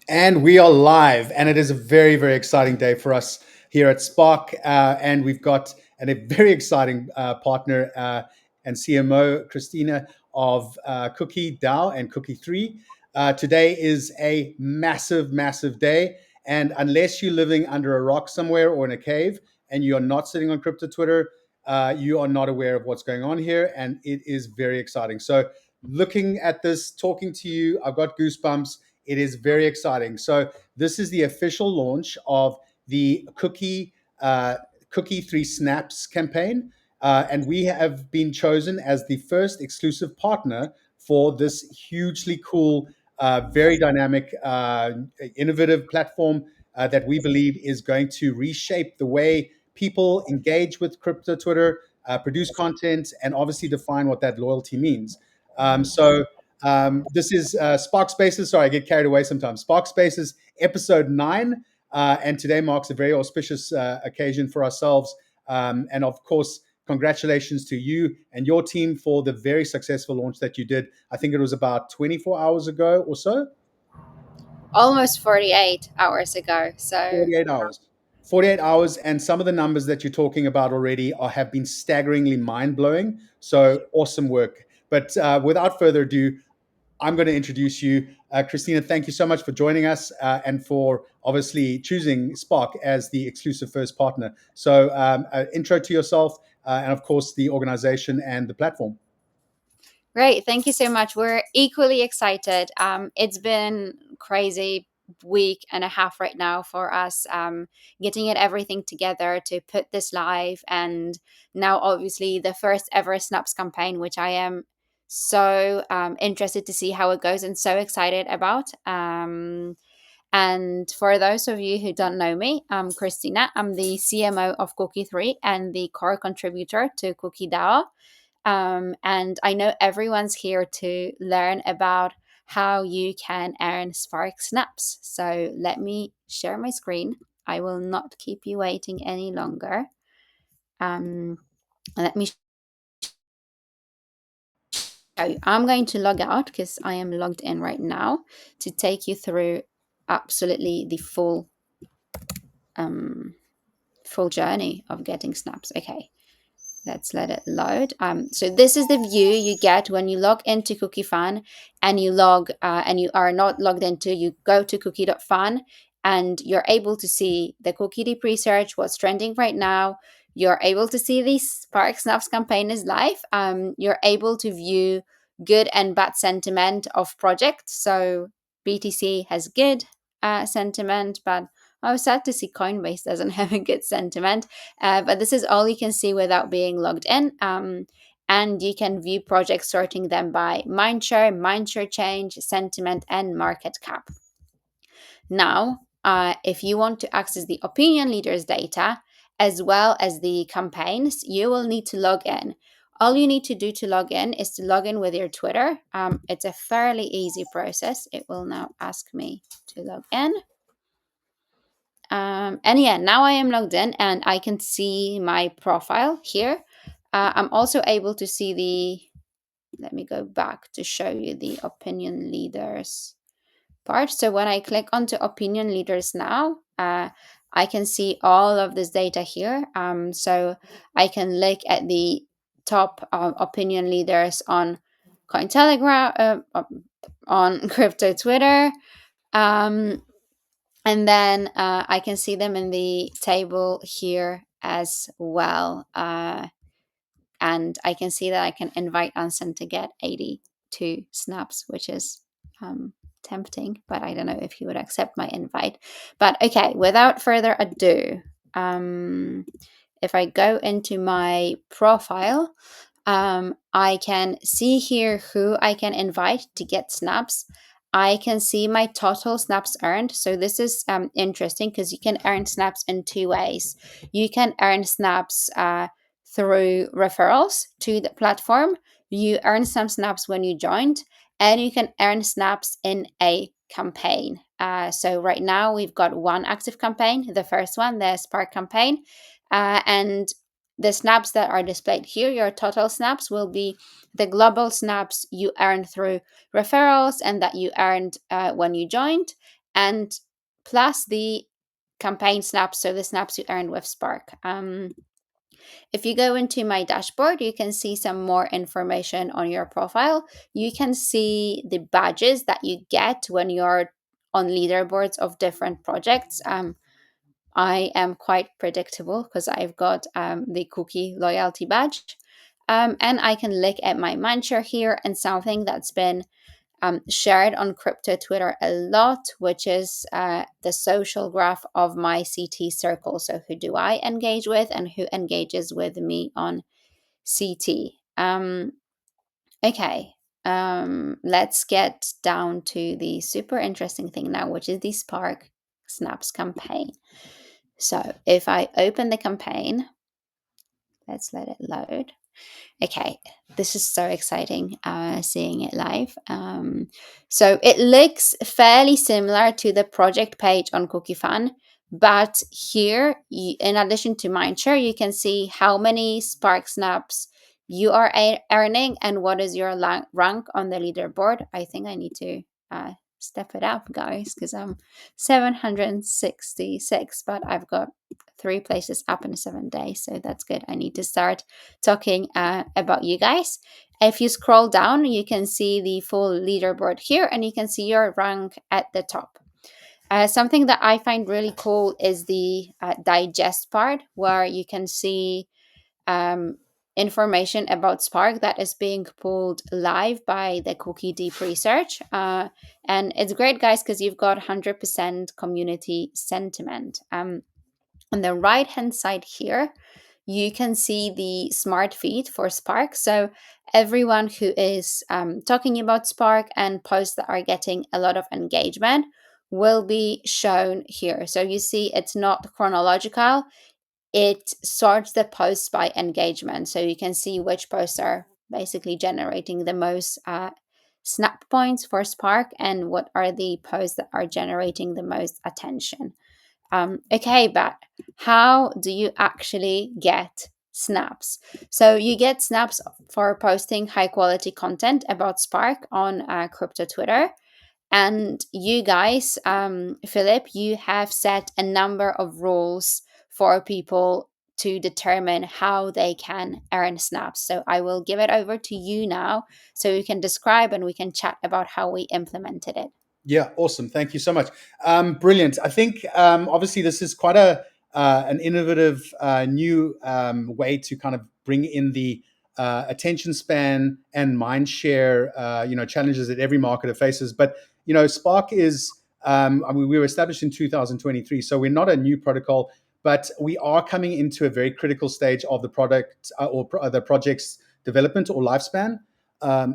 And we are live, and it is a very, very exciting day for us here at Spark. And we've got a very exciting partner and CMO, Christina of Cookie DAO and Cookie3. Today is a massive, massive day. And unless you're living under a rock somewhere or in a cave and you're not sitting on crypto Twitter, you are not aware of what's going on here. And it is very exciting. So, looking at this, talking to you, I've got goosebumps. It is very exciting. So this is the official launch of the Cookie3 Snaps campaign, and we have been chosen as the first exclusive partner for this hugely cool, very dynamic, innovative platform that we believe is going to reshape the way people engage with crypto Twitter, produce content, and obviously define what that loyalty means. This is Spark Spaces. Sorry, I get carried away sometimes. Spark Spaces, episode 9. And today marks a very auspicious occasion for ourselves. And of course, congratulations to you and your team for the very successful launch that you did. I think it was about 24 hours ago or so. Almost 48 hours ago. So 48 hours. 48 hours, and some of the numbers that you're talking about already have been staggeringly mind blowing. So awesome work. But without further ado, I'm going to introduce you. Christina, thank you so much for joining us and for obviously choosing Spark as the exclusive first partner. So, intro to yourself and, of course, the organization and the platform. great. Thank you so much. We're equally excited. It's been crazy week and a half right now for us, getting it everything together to put this live, and now obviously the first ever Snaps campaign, which I am so interested to see how it goes and so excited about. And for those of you who don't know me, I'm Christina. I'm the CMO of Cookie3 and the core contributor to Cookie DAO. And I know everyone's here to learn about how you can earn Spark Snaps. So let me share my screen. I will not keep you waiting any longer. Let me show you. I'm going to log out because I am logged in right now to take you through absolutely the full journey of getting snaps. Okay, let's let it load. So this is the view you get when you log into CookieFan and you are not logged into, you go to cookie.fan and you're able to see the Cookie Deep Research, what's trending right now. You're able to see the Spark Snaps campaign is live. You're able to view good and bad sentiment of projects. So BTC has good sentiment, but I was sad to see Coinbase doesn't have a good sentiment. But this is all you can see without being logged in. And you can view projects sorting them by mindshare change, sentiment, and market cap. Now, if you want to access the opinion leaders data as well as the campaigns, you will need to log in. All you need to do to log in is to log in with your Twitter. It's a fairly easy process. It will now ask me to log in. And yeah, now I am logged in and I can see my profile here. I'm also able to see let me go back to show you the opinion leaders part. So when I click onto opinion leaders now, I can see all of this data here. So I can look at the top opinion leaders on Cointelegraph, on crypto Twitter. And then I can see them in the table here as well. And I can see that I can invite Anson to get 82 snaps, which is tempting, but I don't know if he would accept my invite. But okay, without further ado, if I go into my profile, I can see here who I can invite to get snaps. I can see my total snaps earned. So this is interesting because you can earn snaps in two ways. You can earn snaps through referrals to the platform. You earn some snaps when you joined, and you can earn snaps in a campaign. So right now we've got one active campaign, the first one, the Spark campaign, and the snaps that are displayed here, your total snaps, will be the global snaps you earned through referrals and that you earned when you joined. and plus the campaign snaps, so the snaps you earned with Spark. If you go into my dashboard, you can see some more information on your profile. You can see the badges that you get when you're on leaderboards of different projects. I am quite predictable because I've got the cookie loyalty badge. And I can look at my mindshare here, and something that's been shared on crypto Twitter a lot, which is the social graph of my CT circle. So, who do I engage with and who engages with me on CT? Okay, let's get down to the super interesting thing now, which is the Spark Snaps campaign. So, if I open the campaign, let's let it load. Okay, this is so exciting seeing it live. So it looks fairly similar to the project page on CookieFan, but here, in addition to Mindshare, you can see how many Spark Snaps you are earning and what is your rank on the leaderboard. I think I need to step it up, guys, because I'm 766, but I've got 3 places up in 7 days, so that's good. I need to start talking about you guys. If you scroll down, you can see the full leaderboard here, and you can see your rank at the top. Something that I find really cool is the digest part, where you can see information about Spark that is being pulled live by the Cookie Deep Research. And it's great, guys, because you've got 100% community sentiment. On the right hand side here, you can see the smart feed for Spark. So everyone who is talking about Spark and posts that are getting a lot of engagement will be shown here. So you see it's not chronological. It sorts the posts by engagement. So you can see which posts are basically generating the most snap points for Spark and what are the posts that are generating the most attention. Okay, but how do you actually get snaps? So you get snaps for posting high quality content about Spark on crypto Twitter. And you guys, Philip, you have set a number of rules for people to determine how they can earn snaps. So I will give it over to you now so you can describe and we can chat about how we implemented it. Yeah, awesome. Thank you so much. Brilliant. I think obviously this is quite a an innovative new way to kind of bring in the attention span and mind share challenges that every marketer faces. But Spark is I mean, we were established in 2023, so we're not a new protocol, but we are coming into a very critical stage of the product the project's development or lifespan.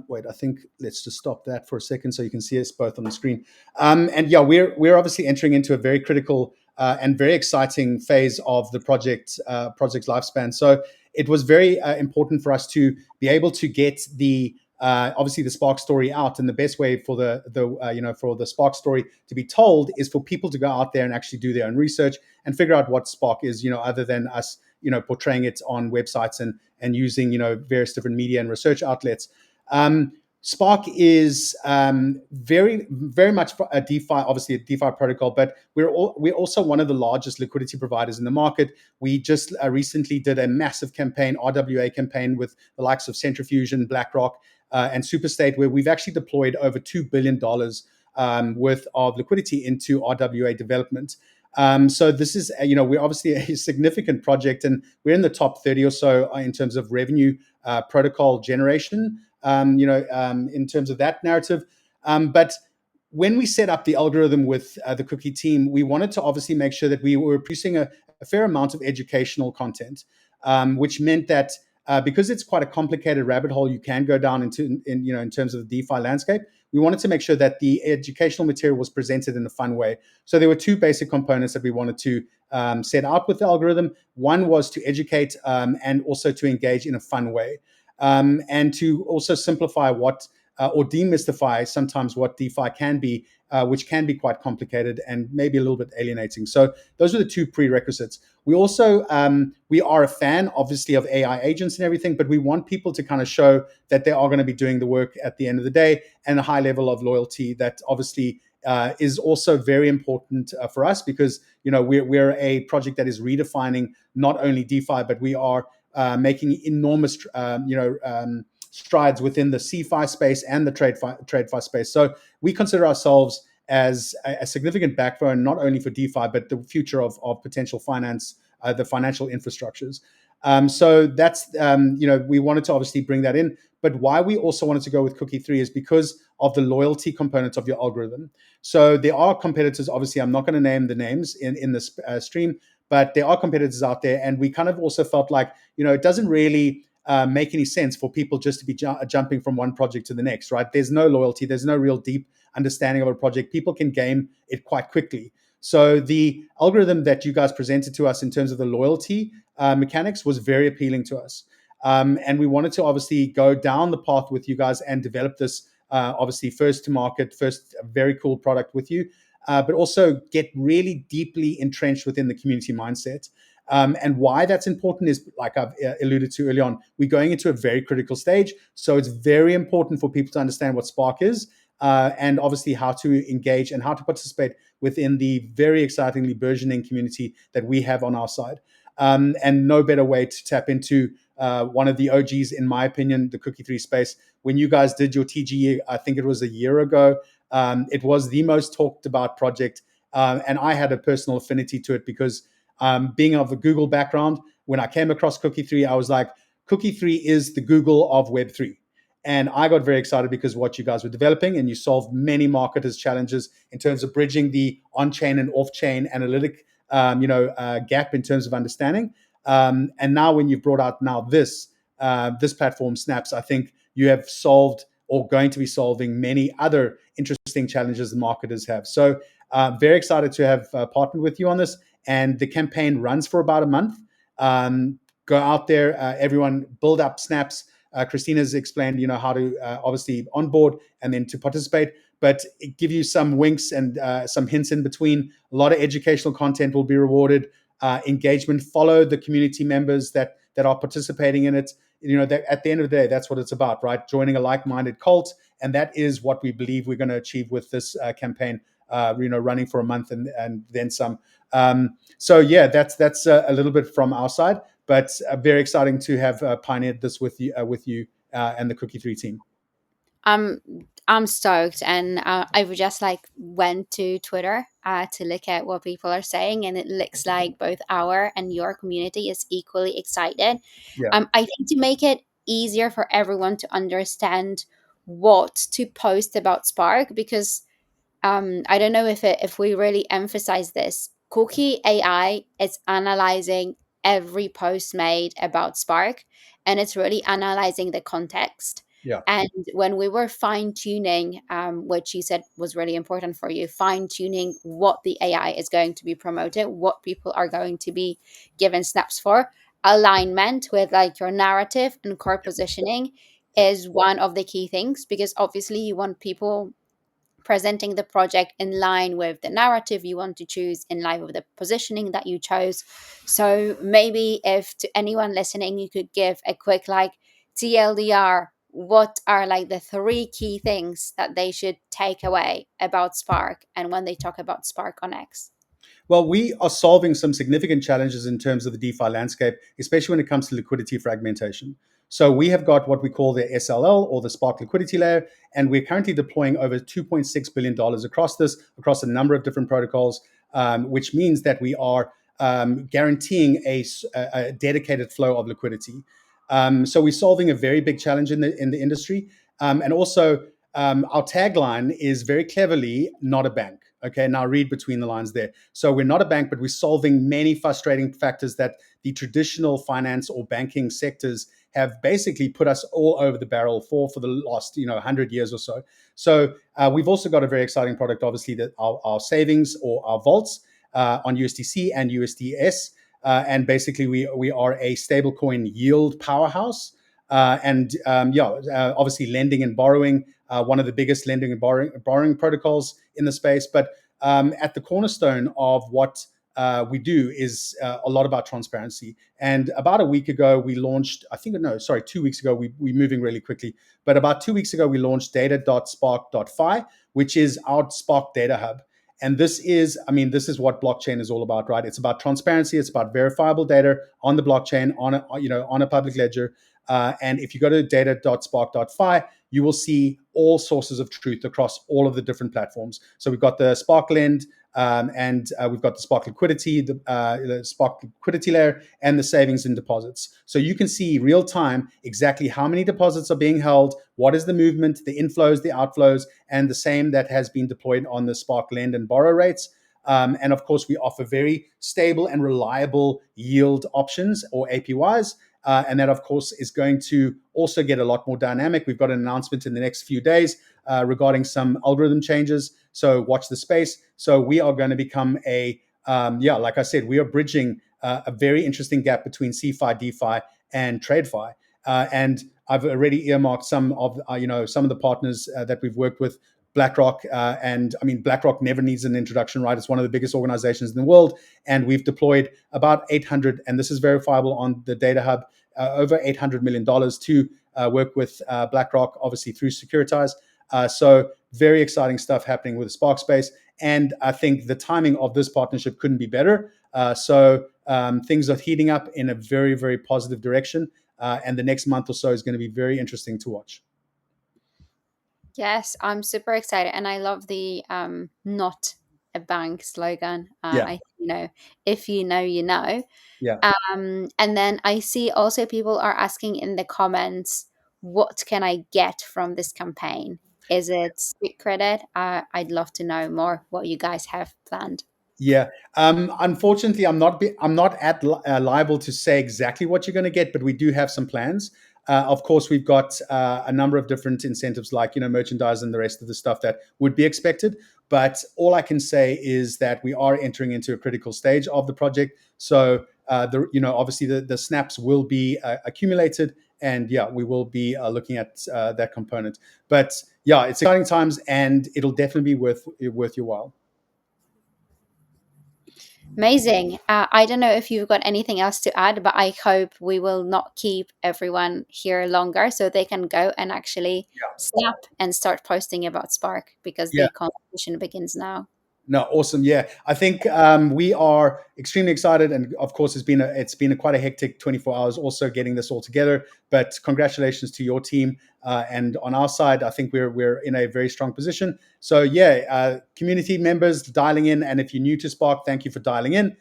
Wait, I think let's just stop that for a second so you can see us both on the screen. And yeah, we're obviously entering into a very critical and very exciting phase of the project's lifespan. So it was very important for us to be able to get the obviously the Spark story out, and the best way for for the Spark story to be told is for people to go out there and actually do their own research and figure out what Spark is, other than us, portraying it on websites and using various different media and research outlets. Spark is very, very much a DeFi, obviously a DeFi protocol, but we're also one of the largest liquidity providers in the market. We just recently did a massive campaign, RWA campaign, with the likes of Centrifusion, BlackRock, and Superstate, where we've actually deployed over $2 billion worth of liquidity into RWA development. So this is, we're obviously a significant project, and we're in the top 30 or so in terms of revenue protocol generation. In terms of that narrative. But when we set up the algorithm with the Cookie team, we wanted to obviously make sure that we were producing a fair amount of educational content, which meant that because it's quite a complicated rabbit hole you can go down into, in terms of the DeFi landscape, we wanted to make sure that the educational material was presented in a fun way. So there were two basic components that we wanted to set up with the algorithm. One was to educate and also to engage in a fun way. And to also simplify or demystify sometimes what DeFi can be, which can be quite complicated and maybe a little bit alienating. So those are the two prerequisites. We also, we are a fan, obviously, of AI agents and everything, but we want people to kind of show that they are going to be doing the work at the end of the day, and a high level of loyalty that obviously is also very important for us, because we're a project that is redefining not only DeFi, but we are making enormous strides within the CFI space and the TradeFi space. So we consider ourselves as a significant backbone, not only for DeFi, but the future of potential finance, the financial infrastructures. So that's, we wanted to obviously bring that in. But why we also wanted to go with Cookie3 is because of the loyalty components of your algorithm. So there are competitors, obviously, I'm not going to name the names in this stream, but there are competitors out there. And we kind of also felt like, it doesn't really make any sense for people just to be jumping from one project to the next, right? There's no loyalty. There's no real deep understanding of a project. People can game it quite quickly. So the algorithm that you guys presented to us in terms of the loyalty mechanics was very appealing to us. And we wanted to obviously go down the path with you guys and develop this, obviously, first to market, first very cool product with you, but also get really deeply entrenched within the community mindset. And why that's important is, like I've alluded to early on, we're going into a very critical stage. So it's very important for people to understand what Spark is, and obviously how to engage and how to participate within the very excitingly burgeoning community that we have on our side. And no better way to tap into one of the OGs, in my opinion, the Cookie3 space. When you guys did your TGE, I think it was a year ago, it was the most talked about project. And I had a personal affinity to it because, being of a Google background, when I came across Cookie3, I was like, Cookie3 is the Google of Web3. And I got very excited because what you guys were developing, and you solved many marketers' challenges in terms of bridging the on-chain and off-chain analytic gap in terms of understanding. And now when you've brought out now this platform, Snaps, I think you have solved or going to be solving many other interesting challenges the marketers have. So very excited to have partnered with you on this. And the campaign runs for about a month. Go out there, everyone, build up Snaps. Christina's explained, how to obviously onboard and then to participate, but give you some winks and some hints in between. A lot of educational content will be rewarded. Engagement, follow the community members that are participating in it. At the end of the day, that's what it's about, right? Joining a like-minded cult, and that is what we believe we're going to achieve with this campaign. Running for a month and then some. So yeah, that's a little bit from our side, but very exciting to have pioneered this with you and the Cookie3 team. I'm stoked, and I've just went to Twitter to look at what people are saying, and it looks like both our and your community is equally excited. Yeah. I think to make it easier for everyone to understand what to post about Spark, because I don't know if we really emphasize this. Cookie AI is analyzing every post made about Spark, and it's really analyzing the context. Yeah. And when we were fine tuning, which you said was really important for you, fine tuning what the AI is going to be promoted, what people are going to be given snaps for, alignment with your narrative and core positioning is one of the key things, because obviously you want people presenting the project in line with the narrative you want to choose, in line with the positioning that you chose. So maybe if to anyone listening, you could give a quick TLDR, what are the three key things that they should take away about Spark and when they talk about Spark on X? Well, we are solving some significant challenges in terms of the DeFi landscape, especially when it comes to liquidity fragmentation. So we have got what we call the SLL, or the Spark liquidity layer, and we're currently deploying over $2.6 billion across a number of different protocols, which means that we are guaranteeing a dedicated flow of liquidity. So we're solving a very big challenge in the industry, and also our tagline is very cleverly not a bank. Okay, now read between the lines there. So we're not a bank, but we're solving many frustrating factors that the traditional finance or banking sectors have basically put us all over the barrel for the last 100 years or so. So we've also got a very exciting product, obviously, that our savings or our vaults on USDC and USDS. And basically, we are a stablecoin yield powerhouse. Obviously, lending and borrowing, one of the biggest lending and borrowing protocols in the space. But at the cornerstone of what we do is a lot about transparency. And about a week ago, we launched, 2 weeks ago, we're moving really quickly. But about 2 weeks ago, we launched data.spark.fi, which is our Spark Data Hub. And this is, I mean, this is what blockchain is all about, right? It's about transparency. It's about verifiable data on the blockchain, on a public ledger. And if you go to data.spark.fi, you will see all sources of truth across all of the different platforms. So we've got the Spark Lend, and we've got the Spark Liquidity, the Spark Liquidity layer, and the savings and deposits. So you can see real time exactly how many deposits are being held, what is the movement, the inflows, the outflows, and the same that has been deployed on the Spark Lend and borrow rates. And of course, we offer very stable and reliable yield options, or APYs. And that, of course, is going to also get a lot more dynamic. We've got an announcement in the next few days regarding some algorithm changes. So watch the space. So we are going to become like I said, we are bridging a very interesting gap between CeFi, DeFi, and TradeFi. And I've already earmarked some of some of the partners that we've worked with. BlackRock, and I mean, BlackRock never needs an introduction, right? It's one of the biggest organizations in the world, and we've deployed about 800, and this is verifiable on the Data Hub, over $800 million to work with BlackRock, obviously through Securitize. So very exciting stuff happening with the Spark space, and I think the timing of this partnership couldn't be better. Things are heating up in a very, very positive direction, and the next month or so is going to be very interesting to watch. Yes, I'm super excited, and I love the "not a bank" slogan. Yeah, If you know, you know. yeah. And then I see also people are asking in the comments, what can I get from this campaign? Is it street credit? I'd love to know more what you guys have planned. Yeah. Unfortunately, I'm not liable to say exactly what you're going to get, but we do have some plans. Of course, we've got a number of different incentives, like merchandise and the rest of the stuff that would be expected. But all I can say is that we are entering into a critical stage of the project. So obviously the snaps will be accumulated, and yeah, we will be looking at that component. But yeah, it's exciting times, and it'll definitely be worth your while. Amazing. I don't know if you've got anything else to add, but I hope we will not keep everyone here longer so they can go and actually snap and start posting about Spark, because Yeah. the competition begins now. No, awesome. Yeah, I think we are extremely excited, and of course, it's been quite a hectic 24 hours also getting this all together. But congratulations to your team, and on our side, I think we're in a very strong position. So yeah, community members dialing in, and if you're new to Spark, thank you for dialing in.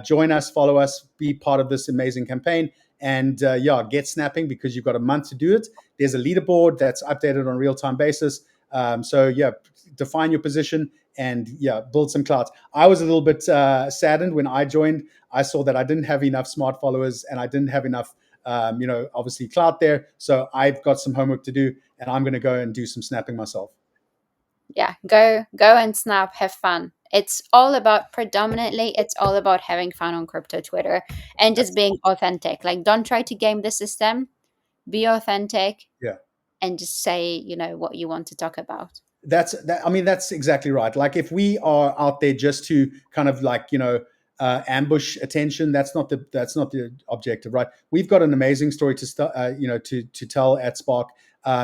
Join us, follow us, be part of this amazing campaign, and get snapping, because you've got a month to do it. There's a leaderboard that's updated on a real-time basis. So yeah, define your position and yeah, build some clout. I was a little bit saddened when I joined. I saw that I didn't have enough smart followers, and I didn't have enough, obviously clout there. So I've got some homework to do, and I'm going to go and do some snapping myself. Yeah, go and snap, have fun. It's all about having fun on crypto Twitter and just That's, being authentic. Like, don't try to game the system, be authentic, yeah. and just say, what you want to talk about. I mean, that's exactly right. Like, if we are out there just to kind of like ambush attention, that's not the objective, right? We've got an amazing story to tell at Spark.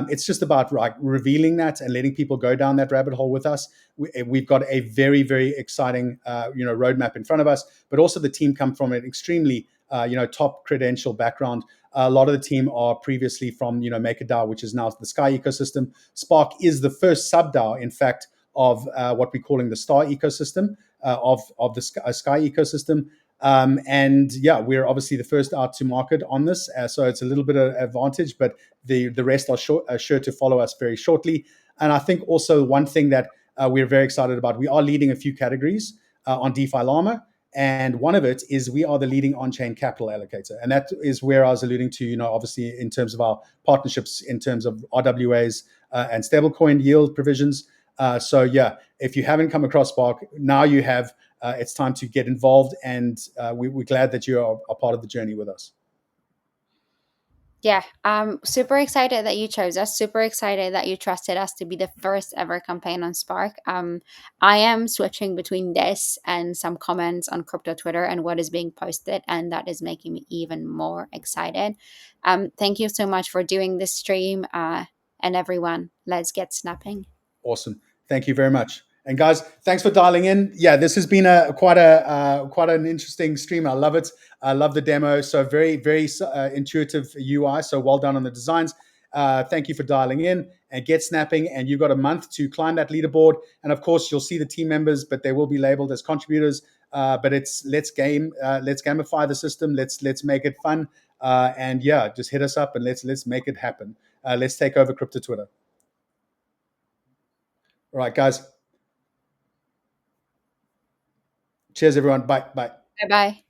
It's just about like revealing that and letting people go down that rabbit hole with us. We've got a very, very exciting roadmap in front of us, but also the team come from an extremely top credential background. A lot of the team are previously from MakerDAO, which is now the Sky ecosystem. Spark is the first sub DAO, in fact, of what we're calling the Star ecosystem, of the Sky ecosystem. And yeah, we're obviously the first out to market on this, so it's a little bit of advantage, but the rest are sure to follow us very shortly. And I think also one thing that we're very excited about, we are leading a few categories on DeFi Llama. And one of it is we are the leading on-chain capital allocator. And that is where I was alluding to, obviously in terms of our partnerships, in terms of RWAs and stablecoin yield provisions. So yeah, if you haven't come across Spark, now you have. It's time to get involved, and we're glad that you are a part of the journey with us. Yeah, I'm super excited that you chose us. Super excited that you trusted us to be the first ever campaign on Spark. I am switching between this and some comments on crypto Twitter and what is being posted, and that is making me even more excited. Thank you so much for doing this stream, and everyone, let's get snapping. Awesome. Thank you very much. And guys, thanks for dialing in. Yeah, this has been a quite an interesting stream. I love it. I love the demo. So very intuitive UI. So well done on the designs. Thank you for dialing in and get snapping. And you've got a month to climb that leaderboard. And of course, you'll see the team members, but they will be labeled as contributors. But it's let's gamify the system. Let's make it fun. And yeah, just hit us up and let's make it happen. Let's take over crypto Twitter. All right, guys. Cheers, everyone. Bye. Bye. Bye bye.